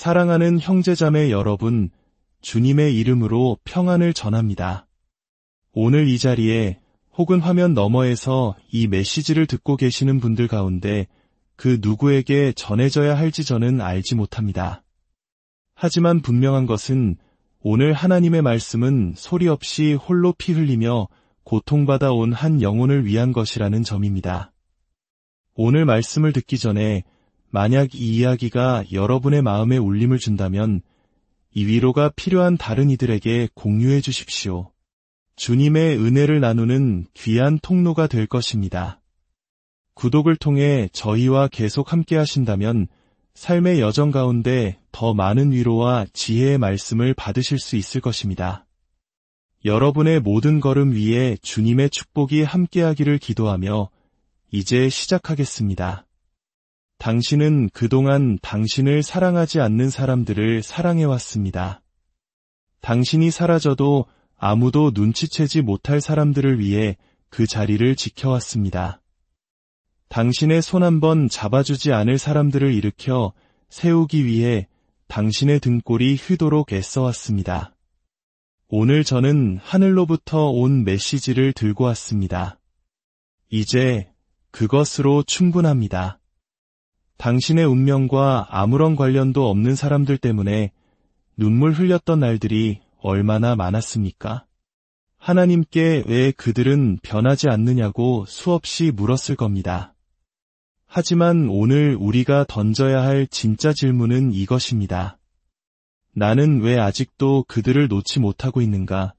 사랑하는 형제자매 여러분, 주님의 이름으로 평안을 전합니다. 오늘 이 자리에 혹은 화면 너머에서 이 메시지를 듣고 계시는 분들 가운데 그 누구에게 전해져야 할지 저는 알지 못합니다. 하지만 분명한 것은 오늘 하나님의 말씀은 소리 없이 홀로 피 흘리며 고통받아 온 한 영혼을 위한 것이라는 점입니다. 오늘 말씀을 듣기 전에 만약 이 이야기가 여러분의 마음에 울림을 준다면 이 위로가 필요한 다른 이들에게 공유해 주십시오. 주님의 은혜를 나누는 귀한 통로가 될 것입니다. 구독을 통해 저희와 계속 함께 하신다면 삶의 여정 가운데 더 많은 위로와 지혜의 말씀을 받으실 수 있을 것입니다. 여러분의 모든 걸음 위에 주님의 축복이 함께하기를 기도하며 이제 시작하겠습니다. 당신은 그동안 당신을 사랑하지 않는 사람들을 사랑해왔습니다. 당신이 사라져도 아무도 눈치채지 못할 사람들을 위해 그 자리를 지켜왔습니다. 당신의 손 한 번 잡아주지 않을 사람들을 일으켜 세우기 위해 당신의 등골이 휘도록 애써왔습니다. 오늘 저는 하늘로부터 온 메시지를 들고 왔습니다. 이제 그것으로 충분합니다. 당신의 운명과 아무런 관련도 없는 사람들 때문에 눈물 흘렸던 날들이 얼마나 많았습니까? 하나님께 왜 그들은 변하지 않느냐고 수없이 물었을 겁니다. 하지만 오늘 우리가 던져야 할 진짜 질문은 이것입니다. 나는 왜 아직도 그들을 놓지 못하고 있는가?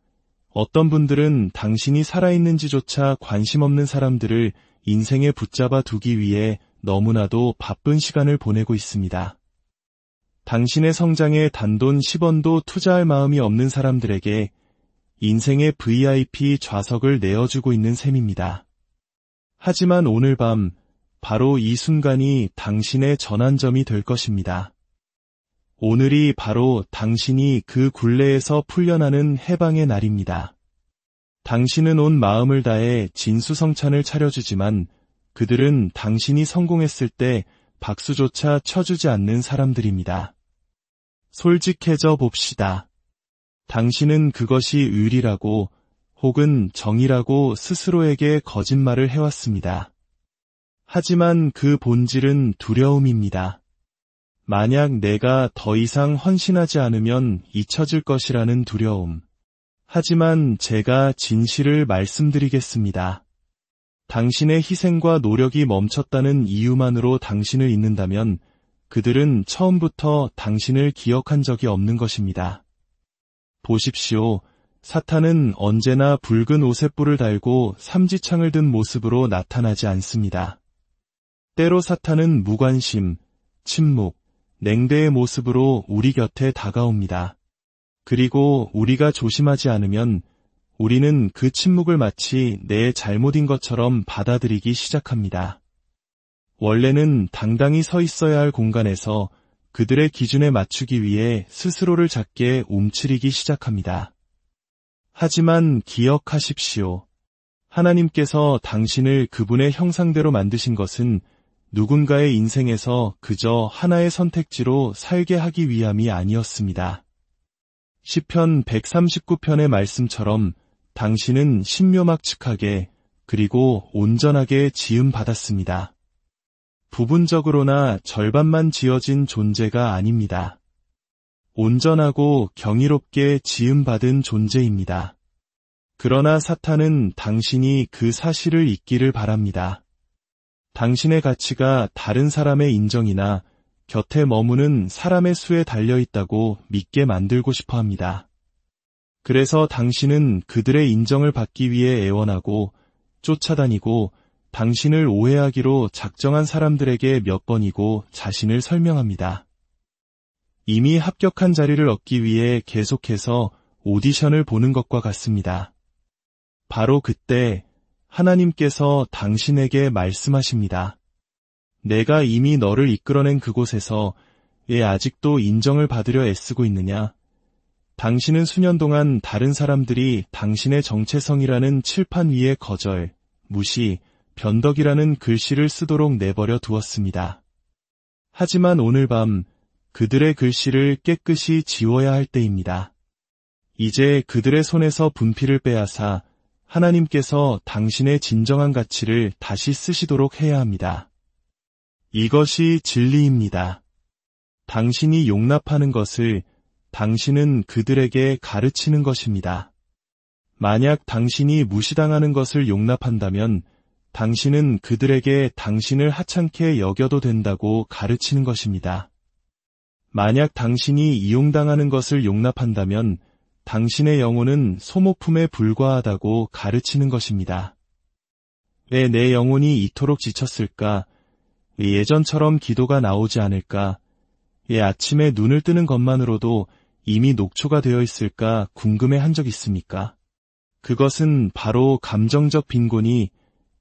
어떤 분들은 당신이 살아있는지조차 관심 없는 사람들을 인생에 붙잡아 두기 위해 너무나도 바쁜 시간을 보내고 있습니다. 당신의 성장에 단돈 10원도 투자할 마음이 없는 사람들에게 인생의 VIP 좌석을 내어주고 있는 셈입니다. 하지만 오늘 밤 바로 이 순간이 당신의 전환점이 될 것입니다. 오늘이 바로 당신이 그 굴레에서 풀려나는 해방의 날입니다. 당신은 온 마음을 다해 진수성찬을 차려주지만 그들은 당신이 성공했을 때 박수조차 쳐주지 않는 사람들입니다. 솔직해져 봅시다. 당신은 그것이 의리라고 혹은 정의라고 스스로에게 거짓말을 해왔습니다. 하지만 그 본질은 두려움입니다. 만약 내가 더 이상 헌신하지 않으면 잊혀질 것이라는 두려움. 하지만 제가 진실을 말씀드리겠습니다. 당신의 희생과 노력이 멈췄다는 이유만으로 당신을 잊는다면 그들은 처음부터 당신을 기억한 적이 없는 것입니다. 보십시오. 사탄은 언제나 붉은 옷에 뿔을 달고 삼지창을 든 모습으로 나타나지 않습니다. 때로 사탄은 무관심, 침묵, 냉대의 모습으로 우리 곁에 다가옵니다. 그리고 우리가 조심하지 않으면 우리는 그 침묵을 마치 내 잘못인 것처럼 받아들이기 시작합니다. 원래는 당당히 서 있어야 할 공간에서 그들의 기준에 맞추기 위해 스스로를 작게 움츠리기 시작합니다. 하지만 기억하십시오. 하나님께서 당신을 그분의 형상대로 만드신 것은 누군가의 인생에서 그저 하나의 선택지로 살게 하기 위함이 아니었습니다. 시편 139편의 말씀처럼 당신은 신묘막측하게 그리고 온전하게 지음받았습니다. 부분적으로나 절반만 지어진 존재가 아닙니다. 온전하고 경이롭게 지음받은 존재입니다. 그러나 사탄은 당신이 그 사실을 잊기를 바랍니다. 당신의 가치가 다른 사람의 인정이나 곁에 머무는 사람의 수에 달려있다고 믿게 만들고 싶어 합니다. 그래서 당신은 그들의 인정을 받기 위해 애원하고 쫓아다니고 당신을 오해하기로 작정한 사람들에게 몇 번이고 자신을 설명합니다. 이미 합격한 자리를 얻기 위해 계속해서 오디션을 보는 것과 같습니다. 바로 그때 하나님께서 당신에게 말씀하십니다. 내가 이미 너를 이끌어낸 그곳에서 왜 아직도 인정을 받으려 애쓰고 있느냐? 당신은 수년 동안 다른 사람들이 당신의 정체성이라는 칠판 위에 거절, 무시, 변덕이라는 글씨를 쓰도록 내버려 두었습니다. 하지만 오늘 밤 그들의 글씨를 깨끗이 지워야 할 때입니다. 이제 그들의 손에서 분필을 빼앗아 하나님께서 당신의 진정한 가치를 다시 쓰시도록 해야 합니다. 이것이 진리입니다. 당신이 용납하는 것을 당신은 그들에게 가르치는 것입니다. 만약 당신이 무시당하는 것을 용납한다면 당신은 그들에게 당신을 하찮게 여겨도 된다고 가르치는 것입니다. 만약 당신이 이용당하는 것을 용납한다면 당신의 영혼은 소모품에 불과하다고 가르치는 것입니다. 왜 내 영혼이 이토록 지쳤을까? 왜 예전처럼 기도가 나오지 않을까? 왜 아침에 눈을 뜨는 것만으로도 이미 녹초가 되어 있을까 궁금해 한 적 있습니까? 그것은 바로 감정적 빈곤이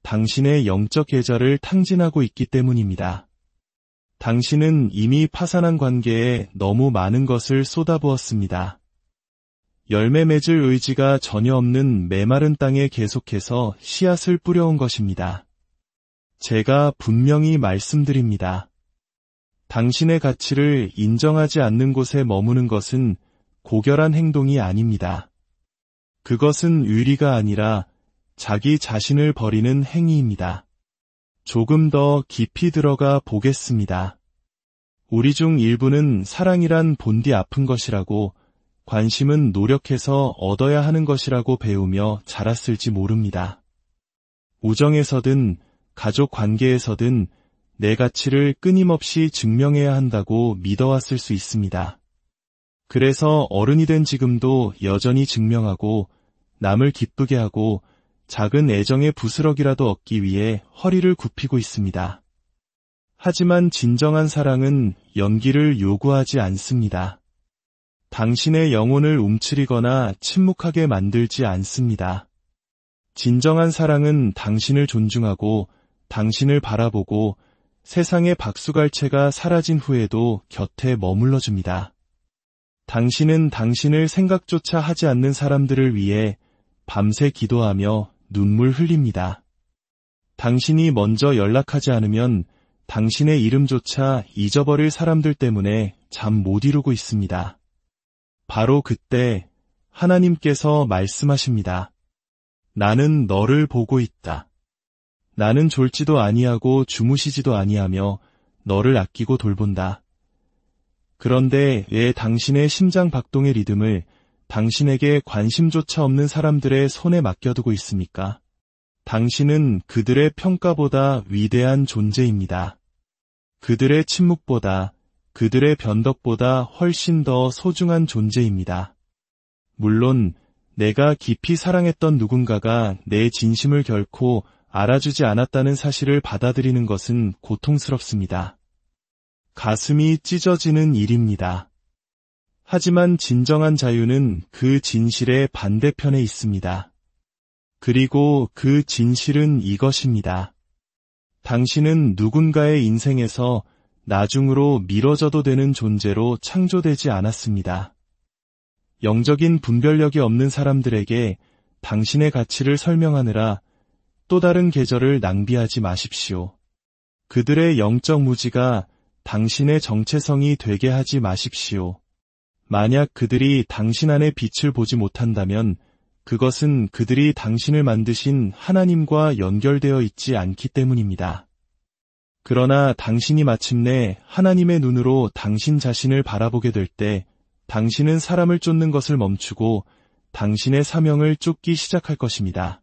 당신의 영적 계좌를 탕진하고 있기 때문입니다. 당신은 이미 파산한 관계에 너무 많은 것을 쏟아부었습니다. 열매 맺을 의지가 전혀 없는 메마른 땅에 계속해서 씨앗을 뿌려온 것입니다. 제가 분명히 말씀드립니다. 당신의 가치를 인정하지 않는 곳에 머무는 것은 고결한 행동이 아닙니다. 그것은 의리가 아니라 자기 자신을 버리는 행위입니다. 조금 더 깊이 들어가 보겠습니다. 우리 중 일부는 사랑이란 본디 아픈 것이라고, 관심은 노력해서 얻어야 하는 것이라고 배우며 자랐을지 모릅니다. 우정에서든 가족 관계에서든 내 가치를 끊임없이 증명해야 한다고 믿어왔을 수 있습니다. 그래서 어른이 된 지금도 여전히 증명하고 남을 기쁘게 하고 작은 애정의 부스럭이라도 얻기 위해 허리를 굽히고 있습니다. 하지만 진정한 사랑은 연기를 요구하지 않습니다. 당신의 영혼을 움츠리거나 침묵하게 만들지 않습니다. 진정한 사랑은 당신을 존중하고 당신을 바라보고 세상의 박수갈채가 사라진 후에도 곁에 머물러줍니다. 당신은 당신을 생각조차 하지 않는 사람들을 위해 밤새 기도하며 눈물 흘립니다. 당신이 먼저 연락하지 않으면 당신의 이름조차 잊어버릴 사람들 때문에 잠 못 이루고 있습니다. 바로 그때 하나님께서 말씀하십니다. 나는 너를 보고 있다. 나는 졸지도 아니하고 주무시지도 아니하며 너를 아끼고 돌본다. 그런데 왜 당신의 심장 박동의 리듬을 당신에게 관심조차 없는 사람들의 손에 맡겨두고 있습니까? 당신은 그들의 평가보다 위대한 존재입니다. 그들의 침묵보다, 그들의 변덕보다 훨씬 더 소중한 존재입니다. 물론 내가 깊이 사랑했던 누군가가 내 진심을 결코 알아주지 않았다는 사실을 받아들이는 것은 고통스럽습니다. 가슴이 찢어지는 일입니다. 하지만 진정한 자유는 그 진실의 반대편에 있습니다. 그리고 그 진실은 이것입니다. 당신은 누군가의 인생에서 나중으로 미뤄져도 되는 존재로 창조되지 않았습니다. 영적인 분별력이 없는 사람들에게 당신의 가치를 설명하느라 또 다른 계절을 낭비하지 마십시오. 그들의 영적 무지가 당신의 정체성이 되게 하지 마십시오. 만약 그들이 당신 안에 빛을 보지 못한다면 그것은 그들이 당신을 만드신 하나님과 연결되어 있지 않기 때문입니다. 그러나 당신이 마침내 하나님의 눈으로 당신 자신을 바라보게 될 때 당신은 사람을 쫓는 것을 멈추고 당신의 사명을 쫓기 시작할 것입니다.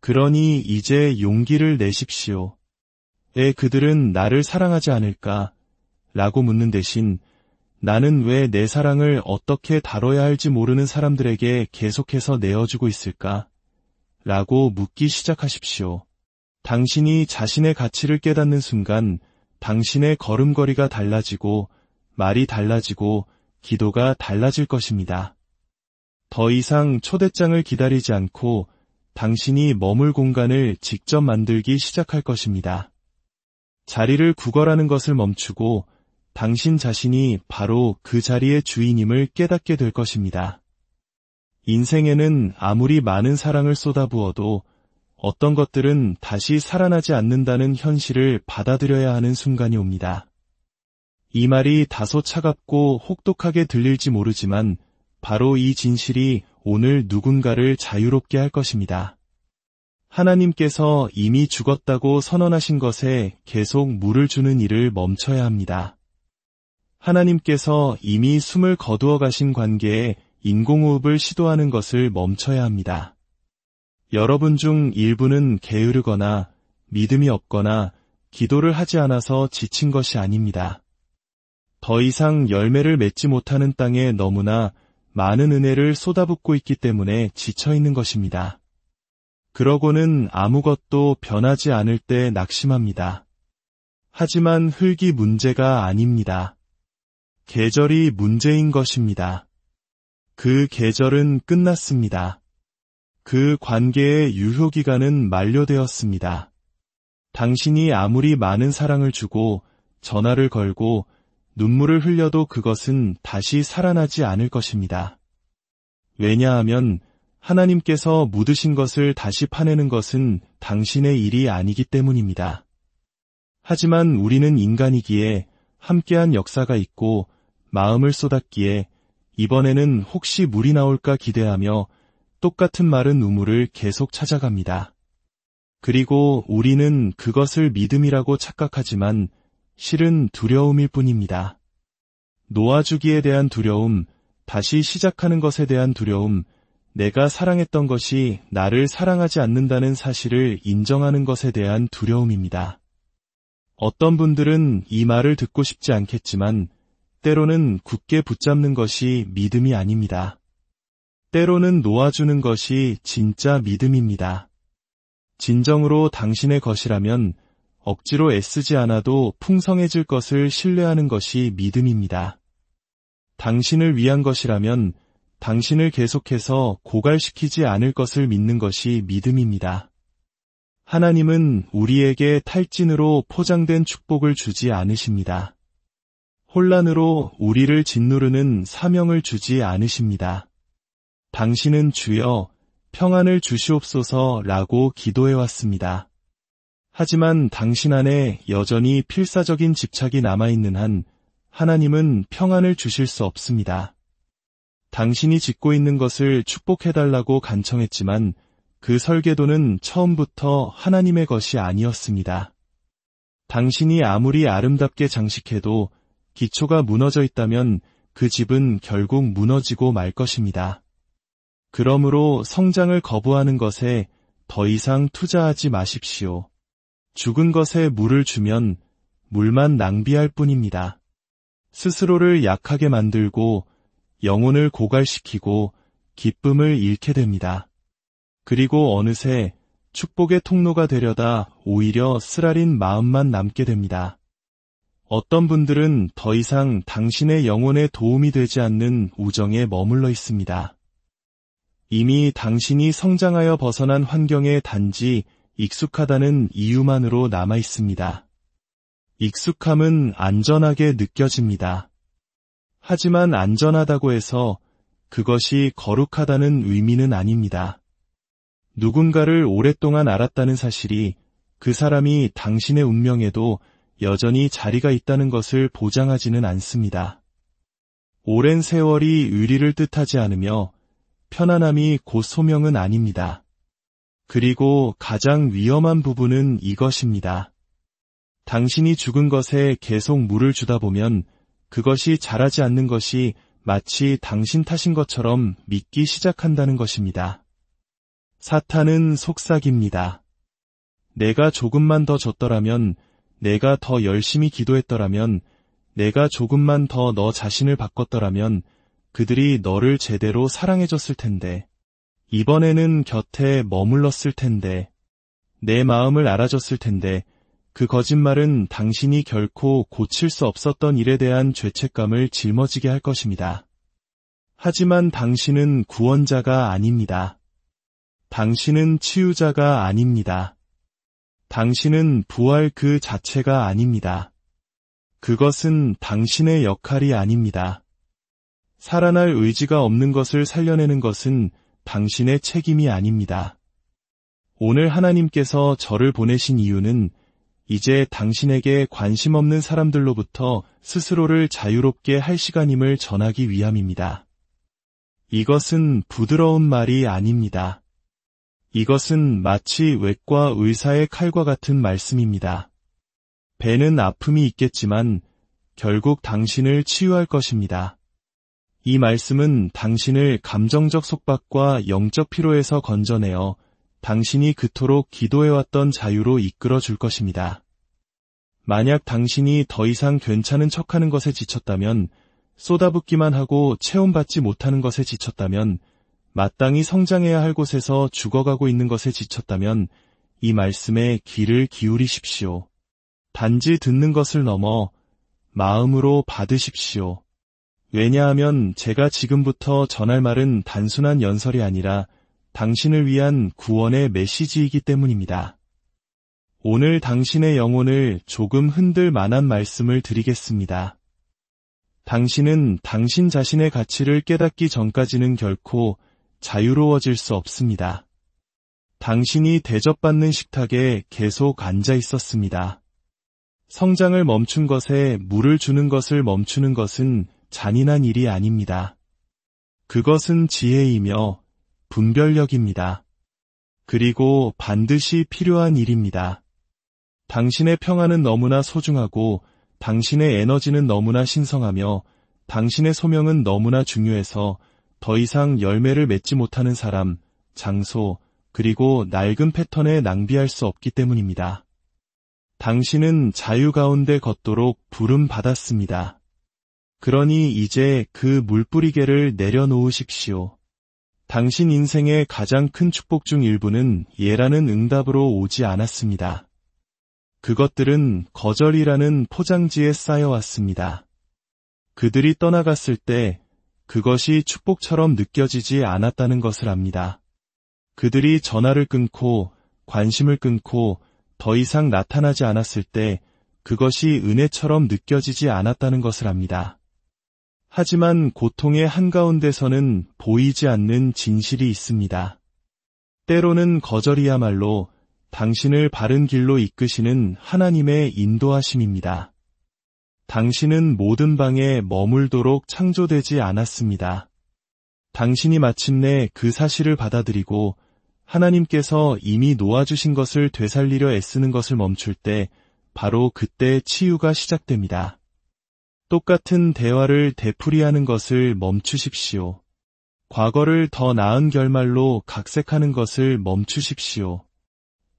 그러니 이제 용기를 내십시오. 왜 그들은 나를 사랑하지 않을까? 라고 묻는 대신 나는 왜 내 사랑을 어떻게 다뤄야 할지 모르는 사람들에게 계속해서 내어주고 있을까? 라고 묻기 시작하십시오. 당신이 자신의 가치를 깨닫는 순간 당신의 걸음걸이가 달라지고 말이 달라지고 기도가 달라질 것입니다. 더 이상 초대장을 기다리지 않고 당신이 머물 공간을 직접 만들기 시작할 것입니다. 자리를 구걸하는 것을 멈추고 당신 자신이 바로 그 자리의 주인임을 깨닫게 될 것입니다. 인생에는 아무리 많은 사랑을 쏟아부어도 어떤 것들은 다시 살아나지 않는다는 현실을 받아들여야 하는 순간이 옵니다. 이 말이 다소 차갑고 혹독하게 들릴지 모르지만 바로 이 진실이 오늘 누군가를 자유롭게 할 것입니다. 하나님께서 이미 죽었다고 선언하신 것에 계속 물을 주는 일을 멈춰야 합니다. 하나님께서 이미 숨을 거두어 가신 관계에 인공호흡을 시도하는 것을 멈춰야 합니다. 여러분 중 일부는 게으르거나 믿음이 없거나 기도를 하지 않아서 지친 것이 아닙니다. 더 이상 열매를 맺지 못하는 땅에 너무나 많은 은혜를 쏟아붓고 있기 때문에 지쳐 있는 것입니다. 그러고는 아무것도 변하지 않을 때 낙심합니다. 하지만 흙이 문제가 아닙니다. 계절이 문제인 것입니다. 그 계절은 끝났습니다. 그 관계의 유효기간은 만료되었습니다. 당신이 아무리 많은 사랑을 주고 전화를 걸고 눈물을 흘려도 그것은 다시 살아나지 않을 것입니다. 왜냐하면 하나님께서 묻으신 것을 다시 파내는 것은 당신의 일이 아니기 때문입니다. 하지만 우리는 인간이기에 함께한 역사가 있고 마음을 쏟았기에 이번에는 혹시 물이 나올까 기대하며 똑같은 마른 우물을 계속 찾아갑니다. 그리고 우리는 그것을 믿음이라고 착각하지만 실은 두려움일 뿐입니다. 놓아주기에 대한 두려움, 다시 시작하는 것에 대한 두려움, 내가 사랑했던 것이 나를 사랑하지 않는다는 사실을 인정하는 것에 대한 두려움입니다. 어떤 분들은 이 말을 듣고 싶지 않겠지만 때로는 굳게 붙잡는 것이 믿음이 아닙니다. 때로는 놓아주는 것이 진짜 믿음입니다. 진정으로 당신의 것이라면 억지로 애쓰지 않아도 풍성해질 것을 신뢰하는 것이 믿음입니다. 당신을 위한 것이라면 당신을 계속해서 고갈시키지 않을 것을 믿는 것이 믿음입니다. 하나님은 우리에게 탈진으로 포장된 축복을 주지 않으십니다. 혼란으로 우리를 짓누르는 사명을 주지 않으십니다. 당신은 주여 평안을 주시옵소서라고 기도해왔습니다. 하지만 당신 안에 여전히 필사적인 집착이 남아있는 한 하나님은 평안을 주실 수 없습니다. 당신이 짓고 있는 것을 축복해달라고 간청했지만 그 설계도는 처음부터 하나님의 것이 아니었습니다. 당신이 아무리 아름답게 장식해도 기초가 무너져 있다면 그 집은 결국 무너지고 말 것입니다. 그러므로 성장을 거부하는 것에 더 이상 투자하지 마십시오. 죽은 것에 물을 주면 물만 낭비할 뿐입니다. 스스로를 약하게 만들고 영혼을 고갈시키고 기쁨을 잃게 됩니다. 그리고 어느새 축복의 통로가 되려다 오히려 쓰라린 마음만 남게 됩니다. 어떤 분들은 더 이상 당신의 영혼에 도움이 되지 않는 우정에 머물러 있습니다. 이미 당신이 성장하여 벗어난 환경에 단지 익숙하다는 이유만으로 남아 있습니다. 익숙함은 안전하게 느껴집니다. 하지만 안전하다고 해서 그것이 거룩하다는 의미는 아닙니다. 누군가를 오랫동안 알았다는 사실이 그 사람이 당신의 운명에도 여전히 자리가 있다는 것을 보장하지는 않습니다. 오랜 세월이 의리를 뜻하지 않으며 편안함이 곧 소명은 아닙니다. 그리고 가장 위험한 부분은 이것입니다. 당신이 죽은 것에 계속 물을 주다 보면 그것이 자라지 않는 것이 마치 당신 탓인 것처럼 믿기 시작한다는 것입니다. 사탄은 속삭입니다. 내가 조금만 더 줬더라면, 내가 더 열심히 기도했더라면, 내가 조금만 더 너 자신을 바꿨더라면 그들이 너를 제대로 사랑해줬을 텐데, 이번에는 곁에 머물렀을 텐데, 내 마음을 알아줬을 텐데, 그 거짓말은 당신이 결코 고칠 수 없었던 일에 대한 죄책감을 짊어지게 할 것입니다. 하지만 당신은 구원자가 아닙니다. 당신은 치유자가 아닙니다. 당신은 부활 그 자체가 아닙니다. 그것은 당신의 역할이 아닙니다. 살아날 의지가 없는 것을 살려내는 것은 당신의 책임이 아닙니다. 오늘 하나님께서 저를 보내신 이유는 이제 당신에게 관심 없는 사람들로부터 스스로를 자유롭게 할 시간임을 전하기 위함입니다. 이것은 부드러운 말이 아닙니다. 이것은 마치 외과 의사의 칼과 같은 말씀입니다. 배는 아픔이 있겠지만 결국 당신을 치유할 것입니다. 이 말씀은 당신을 감정적 속박과 영적 피로에서 건져내어 당신이 그토록 기도해왔던 자유로 이끌어 줄 것입니다. 만약 당신이 더 이상 괜찮은 척하는 것에 지쳤다면, 쏟아붓기만 하고 체험받지 못하는 것에 지쳤다면, 마땅히 성장해야 할 곳에서 죽어가고 있는 것에 지쳤다면 이 말씀에 귀를 기울이십시오. 단지 듣는 것을 넘어 마음으로 받으십시오. 왜냐하면 제가 지금부터 전할 말은 단순한 연설이 아니라 당신을 위한 구원의 메시지이기 때문입니다. 오늘 당신의 영혼을 조금 흔들 만한 말씀을 드리겠습니다. 당신은 당신 자신의 가치를 깨닫기 전까지는 결코 자유로워질 수 없습니다. 당신이 대접받는 식탁에 계속 앉아 있었습니다. 성장을 멈춘 것에 물을 주는 것을 멈추는 것은 잔인한 일이 아닙니다. 그것은 지혜이며 분별력입니다. 그리고 반드시 필요한 일입니다. 당신의 평화는 너무나 소중하고 당신의 에너지는 너무나 신성하며 당신의 소명은 너무나 중요해서 더 이상 열매를 맺지 못하는 사람, 장소, 그리고 낡은 패턴에 낭비할 수 없기 때문입니다. 당신은 자유 가운데 걷도록 부름받았습니다. 그러니 이제 그 물뿌리개를 내려놓으십시오. 당신 인생의 가장 큰 축복 중 일부는 예라는 응답으로 오지 않았습니다. 그것들은 거절이라는 포장지에 쌓여왔습니다. 그들이 떠나갔을 때 그것이 축복처럼 느껴지지 않았다는 것을 압니다. 그들이 전화를 끊고 관심을 끊고 더 이상 나타나지 않았을 때 그것이 은혜처럼 느껴지지 않았다는 것을 압니다. 하지만 고통의 한가운데서는 보이지 않는 진실이 있습니다. 때로는 거절이야말로 당신을 바른 길로 이끄시는 하나님의 인도하심입니다. 당신은 모든 방에 머물도록 창조되지 않았습니다. 당신이 마침내 그 사실을 받아들이고 하나님께서 이미 놓아주신 것을 되살리려 애쓰는 것을 멈출 때 바로 그때 치유가 시작됩니다. 똑같은 대화를 되풀이하는 것을 멈추십시오. 과거를 더 나은 결말로 각색하는 것을 멈추십시오.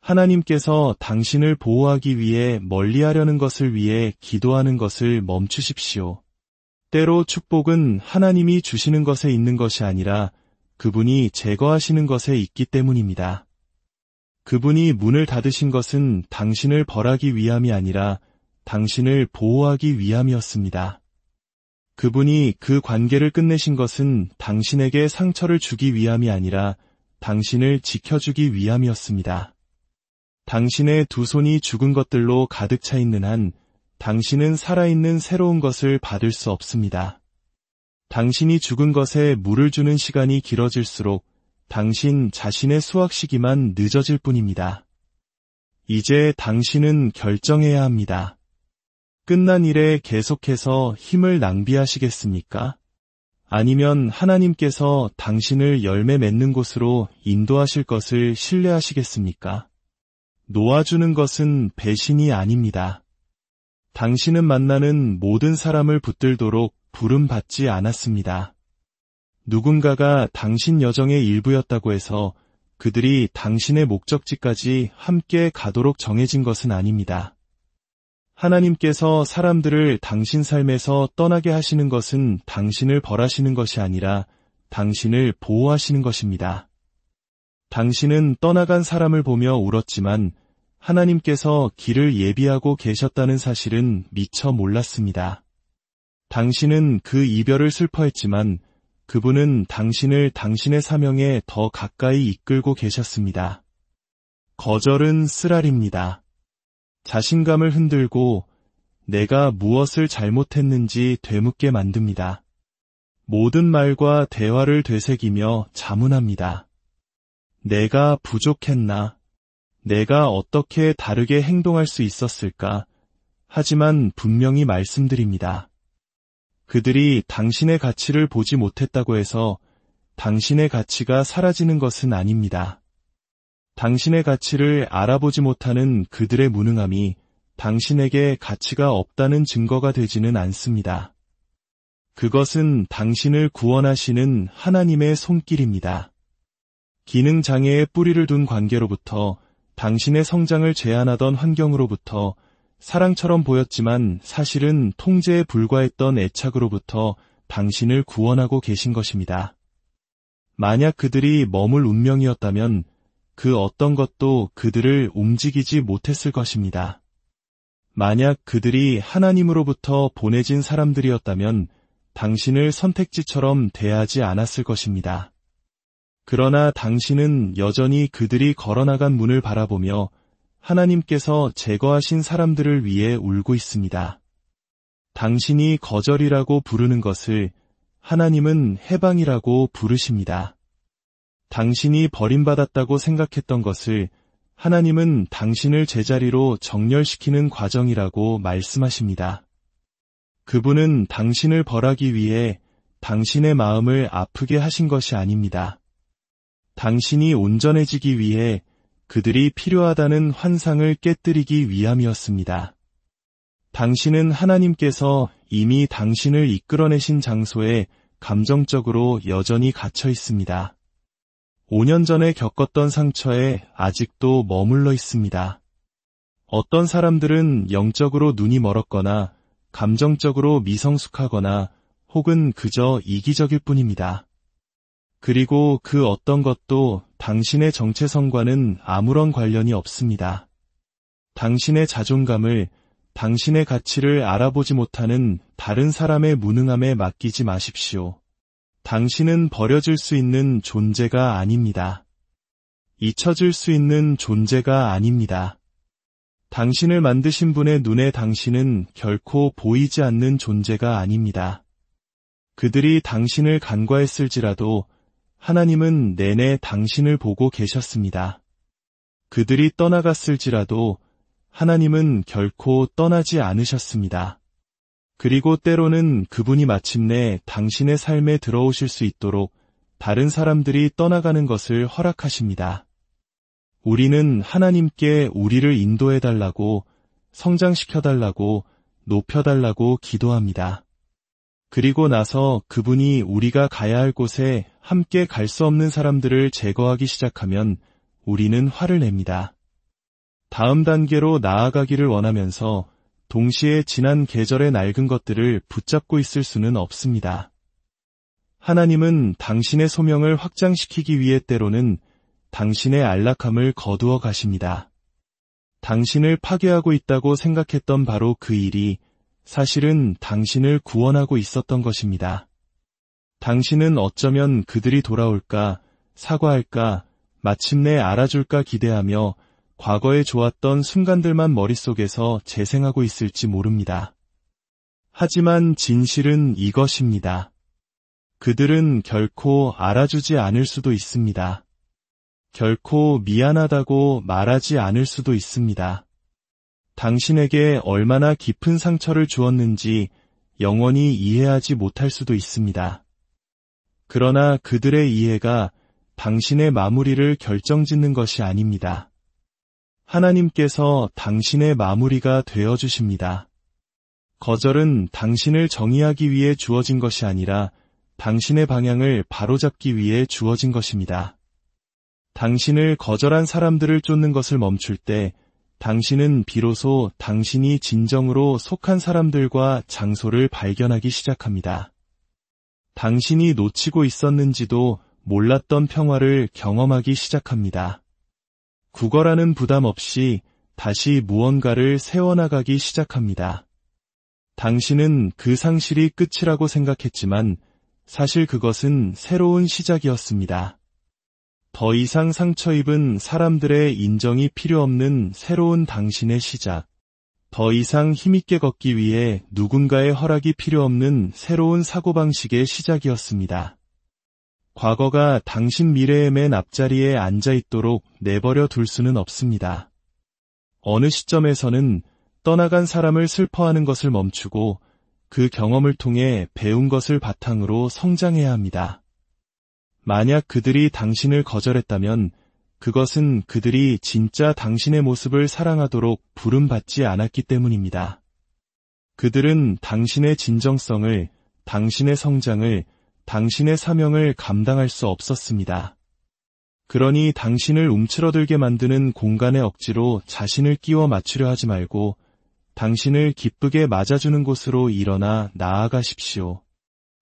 하나님께서 당신을 보호하기 위해 멀리하려는 것을 위해 기도하는 것을 멈추십시오. 때로 축복은 하나님이 주시는 것에 있는 것이 아니라 그분이 제거하시는 것에 있기 때문입니다. 그분이 문을 닫으신 것은 당신을 벌하기 위함이 아니라 당신을 보호하기 위함이었습니다. 그분이 그 관계를 끝내신 것은 당신에게 상처를 주기 위함이 아니라 당신을 지켜주기 위함이었습니다. 당신의 두 손이 죽은 것들로 가득 차 있는 한 당신은 살아있는 새로운 것을 받을 수 없습니다. 당신이 죽은 것에 물을 주는 시간이 길어질수록 당신 자신의 수확 시기만 늦어질 뿐입니다. 이제 당신은 결정해야 합니다. 끝난 일에 계속해서 힘을 낭비하시겠습니까? 아니면 하나님께서 당신을 열매 맺는 곳으로 인도하실 것을 신뢰하시겠습니까? 놓아주는 것은 배신이 아닙니다. 당신은 만나는 모든 사람을 붙들도록 부름받지 않았습니다. 누군가가 당신 여정의 일부였다고 해서 그들이 당신의 목적지까지 함께 가도록 정해진 것은 아닙니다. 하나님께서 사람들을 당신 삶에서 떠나게 하시는 것은 당신을 벌하시는 것이 아니라 당신을 보호하시는 것입니다. 당신은 떠나간 사람을 보며 울었지만 하나님께서 길을 예비하고 계셨다는 사실은 미처 몰랐습니다. 당신은 그 이별을 슬퍼했지만 그분은 당신을 당신의 사명에 더 가까이 이끌고 계셨습니다. 거절은 쓰라립니다. 자신감을 흔들고 내가 무엇을 잘못했는지 되묻게 만듭니다. 모든 말과 대화를 되새기며 자문합니다. 내가 부족했나? 내가 어떻게 다르게 행동할 수 있었을까? 하지만 분명히 말씀드립니다. 그들이 당신의 가치를 보지 못했다고 해서 당신의 가치가 사라지는 것은 아닙니다. 당신의 가치를 알아보지 못하는 그들의 무능함이 당신에게 가치가 없다는 증거가 되지는 않습니다. 그것은 당신을 구원하시는 하나님의 손길입니다. 기능장애에 뿌리를 둔 관계로부터, 당신의 성장을 제한하던 환경으로부터, 사랑처럼 보였지만 사실은 통제에 불과했던 애착으로부터 당신을 구원하고 계신 것입니다. 만약 그들이 머물 운명이었다면 그 어떤 것도 그들을 움직이지 못했을 것입니다. 만약 그들이 하나님으로부터 보내진 사람들이었다면 당신을 선택지처럼 대하지 않았을 것입니다. 그러나 당신은 여전히 그들이 걸어나간 문을 바라보며 하나님께서 제거하신 사람들을 위해 울고 있습니다. 당신이 거절이라고 부르는 것을 하나님은 해방이라고 부르십니다. 당신이 버림받았다고 생각했던 것을 하나님은 당신을 제자리로 정렬시키는 과정이라고 말씀하십니다. 그분은 당신을 벌하기 위해 당신의 마음을 아프게 하신 것이 아닙니다. 당신이 온전해지기 위해 그들이 필요하다는 환상을 깨뜨리기 위함이었습니다. 당신은 하나님께서 이미 당신을 이끌어내신 장소에 감정적으로 여전히 갇혀 있습니다. 5년 전에 겪었던 상처에 아직도 머물러 있습니다. 어떤 사람들은 영적으로 눈이 멀었거나 감정적으로 미성숙하거나 혹은 그저 이기적일 뿐입니다. 그리고 그 어떤 것도 당신의 정체성과는 아무런 관련이 없습니다. 당신의 자존감을, 당신의 가치를 알아보지 못하는 다른 사람의 무능함에 맡기지 마십시오. 당신은 버려질 수 있는 존재가 아닙니다. 잊혀질 수 있는 존재가 아닙니다. 당신을 만드신 분의 눈에 당신은 결코 보이지 않는 존재가 아닙니다. 그들이 당신을 간과했을지라도 하나님은 내내 당신을 보고 계셨습니다. 그들이 떠나갔을지라도 하나님은 결코 떠나지 않으셨습니다. 그리고 때로는 그분이 마침내 당신의 삶에 들어오실 수 있도록 다른 사람들이 떠나가는 것을 허락하십니다. 우리는 하나님께 우리를 인도해달라고, 성장시켜달라고, 높여달라고 기도합니다. 그리고 나서 그분이 우리가 가야 할 곳에 함께 갈 수 없는 사람들을 제거하기 시작하면 우리는 화를 냅니다. 다음 단계로 나아가기를 원하면서 동시에 지난 계절의 낡은 것들을 붙잡고 있을 수는 없습니다. 하나님은 당신의 소명을 확장시키기 위해 때로는 당신의 안락함을 거두어 가십니다. 당신을 파괴하고 있다고 생각했던 바로 그 일이 사실은 당신을 구원하고 있었던 것입니다. 당신은 어쩌면 그들이 돌아올까, 사과할까, 마침내 알아줄까 기대하며 과거에 좋았던 순간들만 머릿속에서 재생하고 있을지 모릅니다. 하지만 진실은 이것입니다. 그들은 결코 알아주지 않을 수도 있습니다. 결코 미안하다고 말하지 않을 수도 있습니다. 당신에게 얼마나 깊은 상처를 주었는지 영원히 이해하지 못할 수도 있습니다. 그러나 그들의 이해가 당신의 마무리를 결정짓는 것이 아닙니다. 하나님께서 당신의 마무리가 되어주십니다. 거절은 당신을 정의하기 위해 주어진 것이 아니라 당신의 방향을 바로잡기 위해 주어진 것입니다. 당신을 거절한 사람들을 쫓는 것을 멈출 때 당신은 비로소 당신이 진정으로 속한 사람들과 장소를 발견하기 시작합니다. 당신이 놓치고 있었는지도 몰랐던 평화를 경험하기 시작합니다. 구걸하는 부담 없이 다시 무언가를 세워나가기 시작합니다. 당신은 그 상실이 끝이라고 생각했지만 사실 그것은 새로운 시작이었습니다. 더 이상 상처 입은 사람들의 인정이 필요 없는 새로운 당신의 시작. 더 이상 힘있게 걷기 위해 누군가의 허락이 필요 없는 새로운 사고방식의 시작이었습니다. 과거가 당신 미래의 맨 앞자리에 앉아 있도록 내버려 둘 수는 없습니다. 어느 시점에서는 떠나간 사람을 슬퍼하는 것을 멈추고 그 경험을 통해 배운 것을 바탕으로 성장해야 합니다. 만약 그들이 당신을 거절했다면 그것은 그들이 진짜 당신의 모습을 사랑하도록 부름받지 않았기 때문입니다. 그들은 당신의 진정성을, 당신의 성장을, 당신의 사명을 감당할 수 없었습니다. 그러니 당신을 움츠러들게 만드는 공간에 억지로 자신을 끼워 맞추려 하지 말고 당신을 기쁘게 맞아주는 곳으로 일어나 나아가십시오.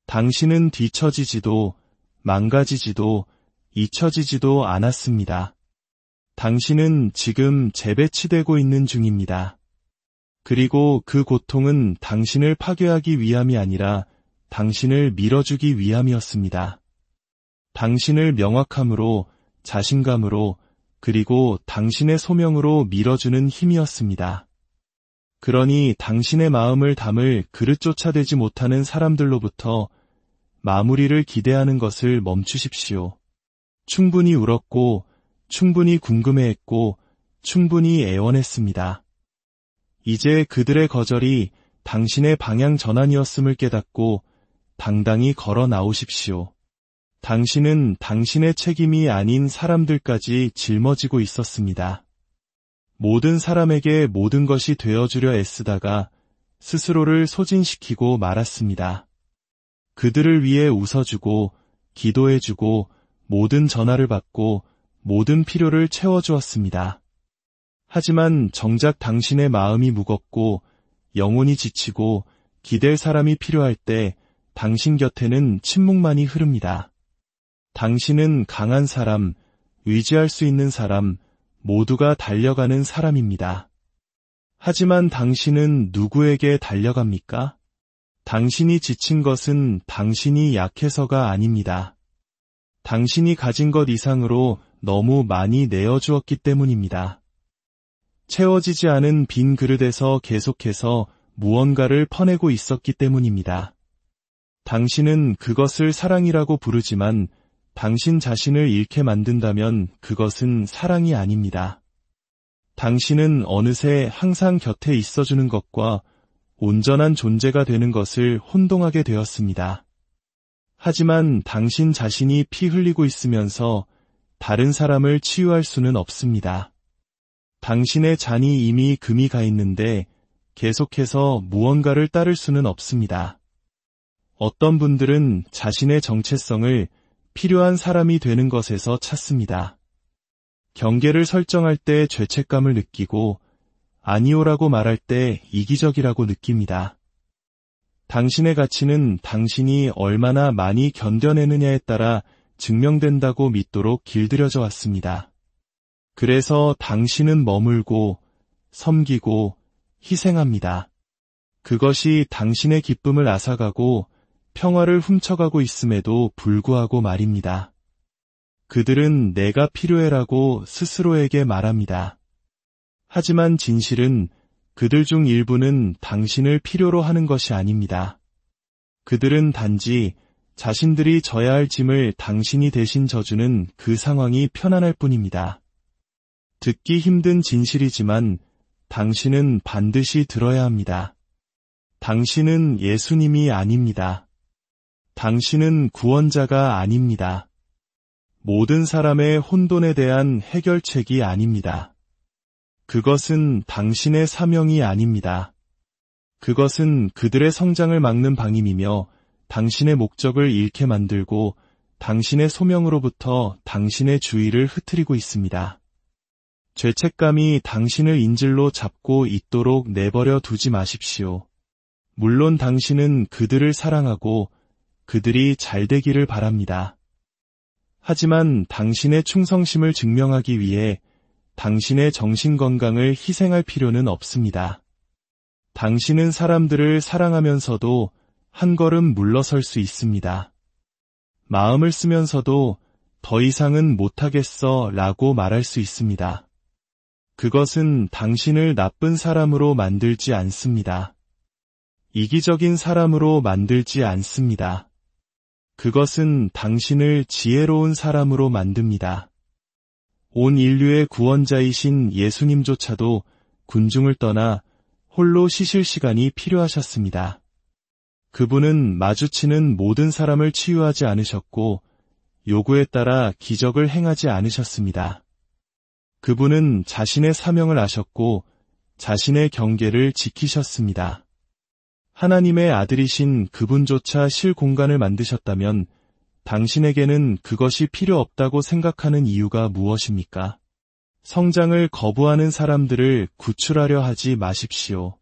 당신은 뒤처지지도 망가지지도 잊혀지지도 않았습니다. 당신은 지금 재배치되고 있는 중입니다. 그리고 그 고통은 당신을 파괴하기 위함이 아니라 당신을 밀어주기 위함이었습니다. 당신을 명확함으로, 자신감으로, 그리고 당신의 소명으로 밀어주는 힘이었습니다. 그러니 당신의 마음을 담을 그릇조차 되지 못하는 사람들로부터 마무리를 기대하는 것을 멈추십시오. 충분히 울었고, 충분히 궁금해했고, 충분히 애원했습니다. 이제 그들의 거절이 당신의 방향 전환이었음을 깨닫고 당당히 걸어 나오십시오. 당신은 당신의 책임이 아닌 사람들까지 짊어지고 있었습니다. 모든 사람에게 모든 것이 되어주려 애쓰다가 스스로를 소진시키고 말았습니다. 그들을 위해 웃어주고, 기도해주고, 모든 전화를 받고, 모든 필요를 채워주었습니다. 하지만 정작 당신의 마음이 무겁고, 영혼이 지치고, 기댈 사람이 필요할 때 당신 곁에는 침묵만이 흐릅니다. 당신은 강한 사람, 의지할 수 있는 사람, 모두가 달려가는 사람입니다. 하지만 당신은 누구에게 달려갑니까? 당신이 지친 것은 당신이 약해서가 아닙니다. 당신이 가진 것 이상으로 너무 많이 내어주었기 때문입니다. 채워지지 않은 빈 그릇에서 계속해서 무언가를 퍼내고 있었기 때문입니다. 당신은 그것을 사랑이라고 부르지만 당신 자신을 잃게 만든다면 그것은 사랑이 아닙니다. 당신은 어느새 항상 곁에 있어주는 것과 온전한 존재가 되는 것을 혼동하게 되었습니다. 하지만 당신 자신이 피 흘리고 있으면서 다른 사람을 치유할 수는 없습니다. 당신의 잔이 이미 금이 가 있는데 계속해서 무언가를 따를 수는 없습니다. 어떤 분들은 자신의 정체성을 필요한 사람이 되는 것에서 찾습니다. 경계를 설정할 때 죄책감을 느끼고 아니오라고 말할 때 이기적이라고 느낍니다. 당신의 가치는 당신이 얼마나 많이 견뎌내느냐에 따라 증명된다고 믿도록 길들여져 왔습니다. 그래서 당신은 머물고, 섬기고, 희생합니다. 그것이 당신의 기쁨을 앗아가고 평화를 훔쳐가고 있음에도 불구하고 말입니다. 그들은 내가 필요해라고 스스로에게 말합니다. 하지만 진실은 그들 중 일부는 당신을 필요로 하는 것이 아닙니다. 그들은 단지 자신들이 져야 할 짐을 당신이 대신 져주는 그 상황이 편안할 뿐입니다. 듣기 힘든 진실이지만 당신은 반드시 들어야 합니다. 당신은 예수님이 아닙니다. 당신은 구원자가 아닙니다. 모든 사람의 혼돈에 대한 해결책이 아닙니다. 그것은 당신의 사명이 아닙니다. 그것은 그들의 성장을 막는 방임이며 당신의 목적을 잃게 만들고 당신의 소명으로부터 당신의 주의를 흐트리고 있습니다. 죄책감이 당신을 인질로 잡고 있도록 내버려 두지 마십시오. 물론 당신은 그들을 사랑하고 그들이 잘 되기를 바랍니다. 하지만 당신의 충성심을 증명하기 위해 당신의 정신건강을 희생할 필요는 없습니다. 당신은 사람들을 사랑하면서도 한 걸음 물러설 수 있습니다. 마음을 쓰면서도 더 이상은 못하겠어 라고 말할 수 있습니다. 그것은 당신을 나쁜 사람으로 만들지 않습니다. 이기적인 사람으로 만들지 않습니다. 그것은 당신을 지혜로운 사람으로 만듭니다. 온 인류의 구원자이신 예수님조차도 군중을 떠나 홀로 쉬실 시간이 필요하셨습니다. 그분은 마주치는 모든 사람을 치유하지 않으셨고 요구에 따라 기적을 행하지 않으셨습니다. 그분은 자신의 사명을 아셨고 자신의 경계를 지키셨습니다. 하나님의 아들이신 그분조차 쉴 공간을 만드셨다면 당신에게는 그것이 필요 없다고 생각하는 이유가 무엇입니까? 성장을 거부하는 사람들을 구출하려 하지 마십시오.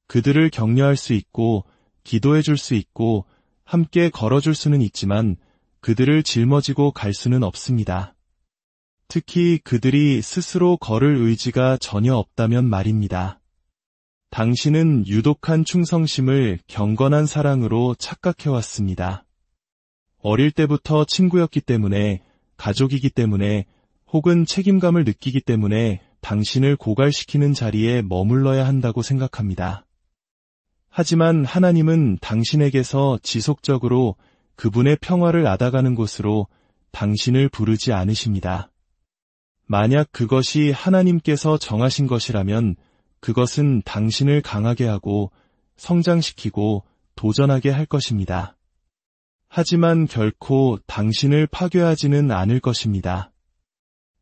그들을 격려할 수 있고 기도해 줄 수 있고 함께 걸어줄 수는 있지만 그들을 짊어지고 갈 수는 없습니다. 특히 그들이 스스로 걸을 의지가 전혀 없다면 말입니다. 당신은 유독한 충성심을 경건한 사랑으로 착각해왔습니다. 어릴 때부터 친구였기 때문에, 가족이기 때문에, 혹은 책임감을 느끼기 때문에 당신을 고갈시키는 자리에 머물러야 한다고 생각합니다. 하지만 하나님은 당신에게서 지속적으로 그분의 평화를 앗아가는 곳으로 당신을 부르지 않으십니다. 만약 그것이 하나님께서 정하신 것이라면 그것은 당신을 강하게 하고 성장시키고 도전하게 할 것입니다. 하지만 결코 당신을 파괴하지는 않을 것입니다.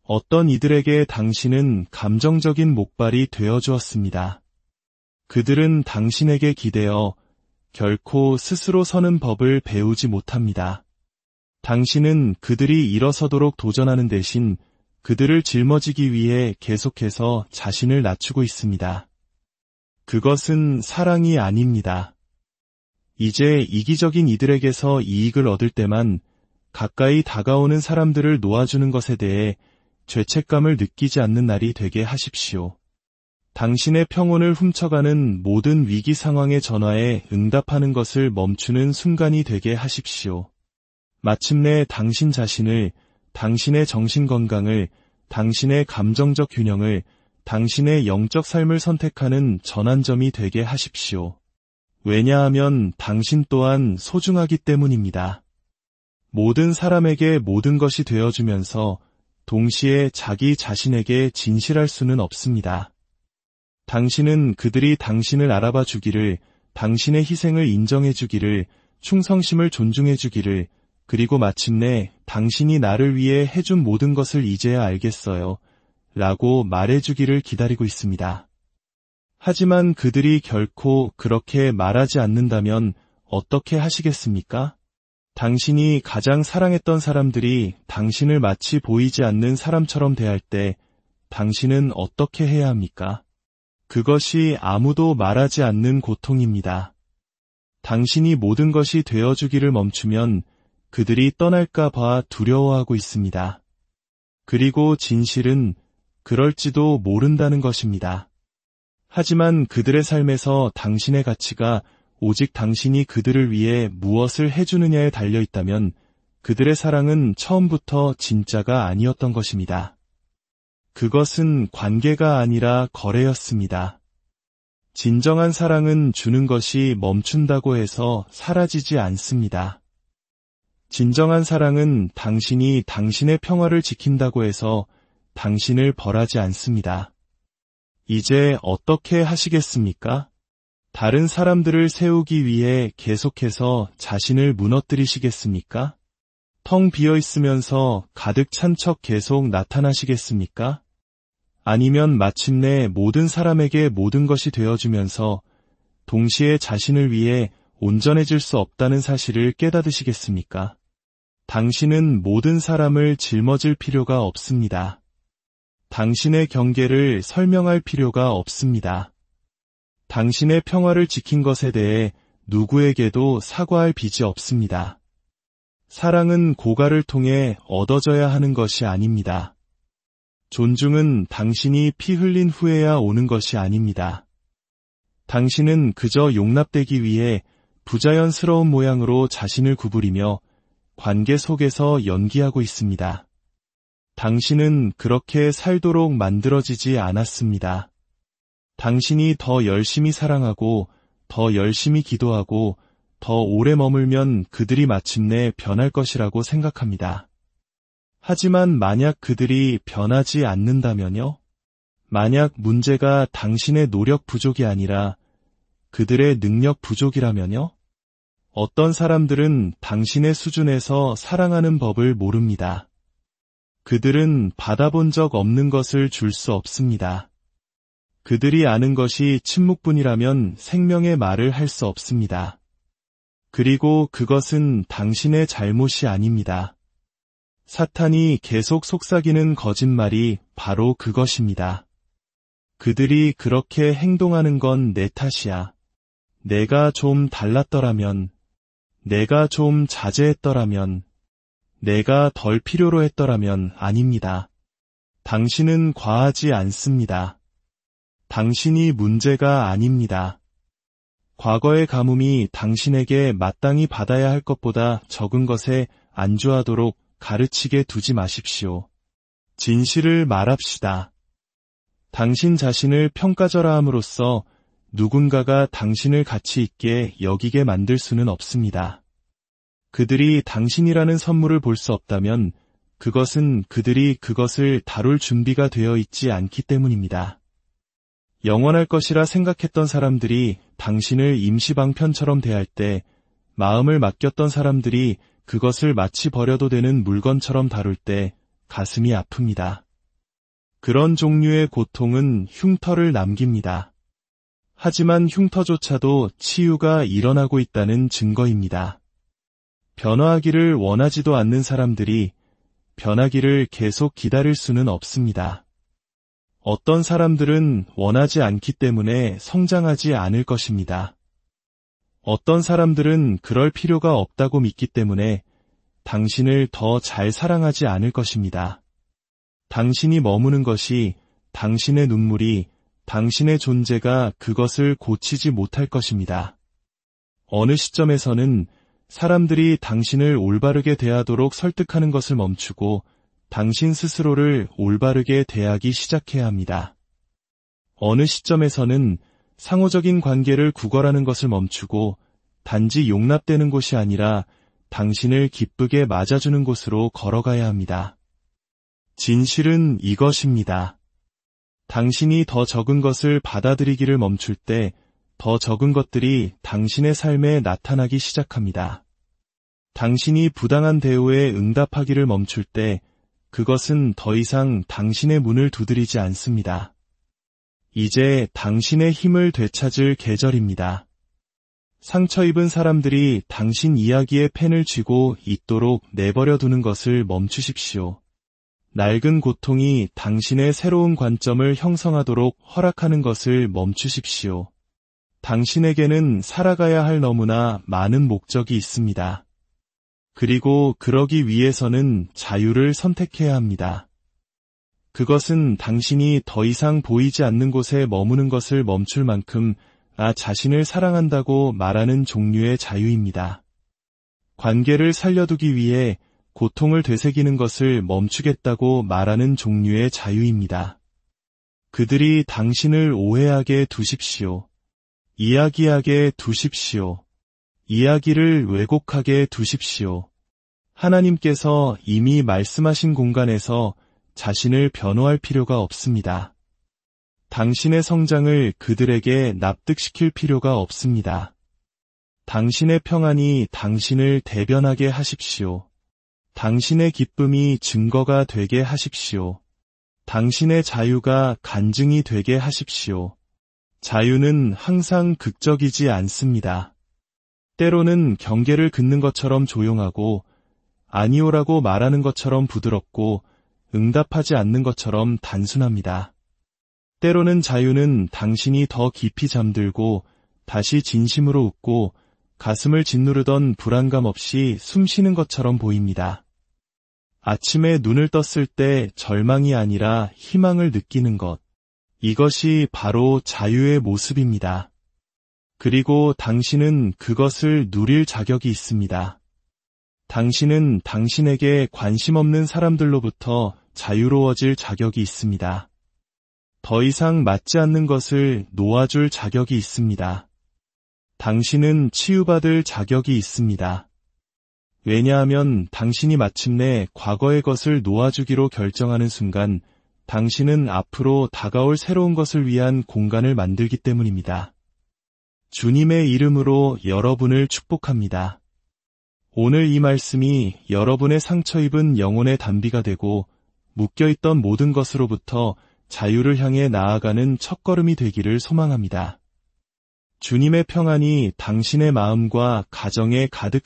어떤 이들에게 당신은 감정적인 목발이 되어주었습니다. 그들은 당신에게 기대어 결코 스스로 서는 법을 배우지 못합니다. 당신은 그들이 일어서도록 도전하는 대신 그들을 짊어지기 위해 계속해서 자신을 낮추고 있습니다. 그것은 사랑이 아닙니다. 이제 이기적인 이들에게서 이익을 얻을 때만 가까이 다가오는 사람들을 놓아주는 것에 대해 죄책감을 느끼지 않는 날이 되게 하십시오. 당신의 평온을 훔쳐가는 모든 위기 상황의 전화에 응답하는 것을 멈추는 순간이 되게 하십시오. 마침내 당신 자신을, 당신의 정신 건강을, 당신의 감정적 균형을, 당신의 영적 삶을 선택하는 전환점이 되게 하십시오. 왜냐하면 당신 또한 소중하기 때문입니다. 모든 사람에게 모든 것이 되어주면서 동시에 자기 자신에게 진실할 수는 없습니다. 당신은 그들이 당신을 알아봐 주기를, 당신의 희생을 인정해 주기를, 충성심을 존중해 주기를, 그리고 마침내 당신이 나를 위해 해준 모든 것을 이제야 알겠어요. 라고 말해주기를 기다리고 있습니다. 하지만 그들이 결코 그렇게 말하지 않는다면 어떻게 하시겠습니까? 당신이 가장 사랑했던 사람들이 당신을 마치 보이지 않는 사람처럼 대할 때 당신은 어떻게 해야 합니까? 그것이 아무도 말하지 않는 고통입니다. 당신이 모든 것이 되어주기를 멈추면 그들이 떠날까 봐 두려워하고 있습니다. 그리고 진실은 그럴지도 모른다는 것입니다. 하지만 그들의 삶에서 당신의 가치가 오직 당신이 그들을 위해 무엇을 해주느냐에 달려있다면 그들의 사랑은 처음부터 진짜가 아니었던 것입니다. 그것은 관계가 아니라 거래였습니다. 진정한 사랑은 주는 것이 멈춘다고 해서 사라지지 않습니다. 진정한 사랑은 당신이 당신의 평화를 지킨다고 해서 당신을 벌하지 않습니다. 이제 어떻게 하시겠습니까? 다른 사람들을 세우기 위해 계속해서 자신을 무너뜨리시겠습니까? 텅 비어 있으면서 가득 찬 척 계속 나타나시겠습니까? 아니면 마침내 모든 사람에게 모든 것이 되어주면서 동시에 자신을 위해 온전해질 수 없다는 사실을 깨닫으시겠습니까? 당신은 모든 사람을 짊어질 필요가 없습니다. 당신의 경계를 설명할 필요가 없습니다. 당신의 평화를 지킨 것에 대해 누구에게도 사과할 빚이 없습니다. 사랑은 고갈을 통해 얻어져야 하는 것이 아닙니다. 존중은 당신이 피 흘린 후에야 오는 것이 아닙니다. 당신은 그저 용납되기 위해 부자연스러운 모양으로 자신을 구부리며 관계 속에서 연기하고 있습니다. 당신은 그렇게 살도록 만들어지지 않았습니다. 당신이 더 열심히 사랑하고, 더 열심히 기도하고, 더 오래 머물면 그들이 마침내 변할 것이라고 생각합니다. 하지만 만약 그들이 변하지 않는다면요? 만약 문제가 당신의 노력 부족이 아니라 그들의 능력 부족이라면요? 어떤 사람들은 당신의 수준에서 사랑하는 법을 모릅니다. 그들은 받아본 적 없는 것을 줄 수 없습니다. 그들이 아는 것이 침묵뿐이라면 생명의 말을 할 수 없습니다. 그리고 그것은 당신의 잘못이 아닙니다. 사탄이 계속 속삭이는 거짓말이 바로 그것입니다. 그들이 그렇게 행동하는 건 내 탓이야. 내가 좀 달랐더라면, 내가 좀 자제했더라면, 내가 덜 필요로 했더라면 아닙니다. 당신은 과하지 않습니다. 당신이 문제가 아닙니다. 과거의 가뭄이 당신에게 마땅히 받아야 할 것보다 적은 것에 안주하도록 가르치게 두지 마십시오. 진실을 말합시다. 당신 자신을 평가절하함으로써 누군가가 당신을 가치 있게 여기게 만들 수는 없습니다. 그들이 당신이라는 선물을 볼 수 없다면 그것은 그들이 그것을 다룰 준비가 되어 있지 않기 때문입니다. 영원할 것이라 생각했던 사람들이 당신을 임시방편처럼 대할 때 마음을 맡겼던 사람들이 그것을 마치 버려도 되는 물건처럼 다룰 때 가슴이 아픕니다. 그런 종류의 고통은 흉터를 남깁니다. 하지만 흉터조차도 치유가 일어나고 있다는 증거입니다. 변화하기를 원하지도 않는 사람들이 변하기를 계속 기다릴 수는 없습니다. 어떤 사람들은 원하지 않기 때문에 성장하지 않을 것입니다. 어떤 사람들은 그럴 필요가 없다고 믿기 때문에 당신을 더 잘 사랑하지 않을 것입니다. 당신이 머무는 것이 당신의 눈물이 당신의 존재가 그것을 고치지 못할 것입니다. 어느 시점에서는 사람들이 당신을 올바르게 대하도록 설득하는 것을 멈추고 당신 스스로를 올바르게 대하기 시작해야 합니다. 어느 시점에서는 상호적인 관계를 구걸하는 것을 멈추고 단지 용납되는 곳이 아니라 당신을 기쁘게 맞아주는 곳으로 걸어가야 합니다. 진실은 이것입니다. 당신이 더 적은 것을 받아들이기를 멈출 때 더 적은 것들이 당신의 삶에 나타나기 시작합니다. 당신이 부당한 대우에 응답하기를 멈출 때 그것은 더 이상 당신의 문을 두드리지 않습니다. 이제 당신의 힘을 되찾을 계절입니다. 상처 입은 사람들이 당신 이야기에 펜을 쥐고 있도록 내버려 두는 것을 멈추십시오. 낡은 고통이 당신의 새로운 관점을 형성하도록 허락하는 것을 멈추십시오. 당신에게는 살아가야 할 너무나 많은 목적이 있습니다. 그리고 그러기 위해서는 자유를 선택해야 합니다. 그것은 당신이 더 이상 보이지 않는 곳에 머무는 것을 멈출 만큼 나 자신을 사랑한다고 말하는 종류의 자유입니다. 관계를 살려두기 위해 고통을 되새기는 것을 멈추겠다고 말하는 종류의 자유입니다. 그들이 당신을 오해하게 두십시오. 이야기하게 두십시오. 이야기를 왜곡하게 두십시오. 하나님께서 이미 말씀하신 공간에서 자신을 변호할 필요가 없습니다. 당신의 성장을 그들에게 납득시킬 필요가 없습니다. 당신의 평안이 당신을 대변하게 하십시오. 당신의 기쁨이 증거가 되게 하십시오. 당신의 자유가 간증이 되게 하십시오. 자유는 항상 극적이지 않습니다. 때로는 경계를 긋는 것처럼 조용하고 아니오라고 말하는 것처럼 부드럽고 응답하지 않는 것처럼 단순합니다. 때로는 자유는 당신이 더 깊이 잠들고 다시 진심으로 웃고 가슴을 짓누르던 불안감 없이 숨 쉬는 것처럼 보입니다. 아침에 눈을 떴을 때 절망이 아니라 희망을 느끼는 것. 이것이 바로 자유의 모습입니다. 그리고 당신은 그것을 누릴 자격이 있습니다. 당신은 당신에게 관심 없는 사람들로부터 자유로워질 자격이 있습니다. 더 이상 맞지 않는 것을 놓아줄 자격이 있습니다. 당신은 치유받을 자격이 있습니다. 왜냐하면 당신이 마침내 과거의 것을 놓아주기로 결정하는 순간 당신은 앞으로 다가올 새로운 것을 위한 공간을 만들기 때문입니다. 주님의 이름으로 여러분을 축복합니다. 오늘 이 말씀이 여러분의 상처 입은 영혼의 단비가 되고 묶여있던 모든 것으로부터 자유를 향해 나아가는 첫걸음이 되기를 소망합니다. 주님의 평안이 당신의 마음과 가정에 가득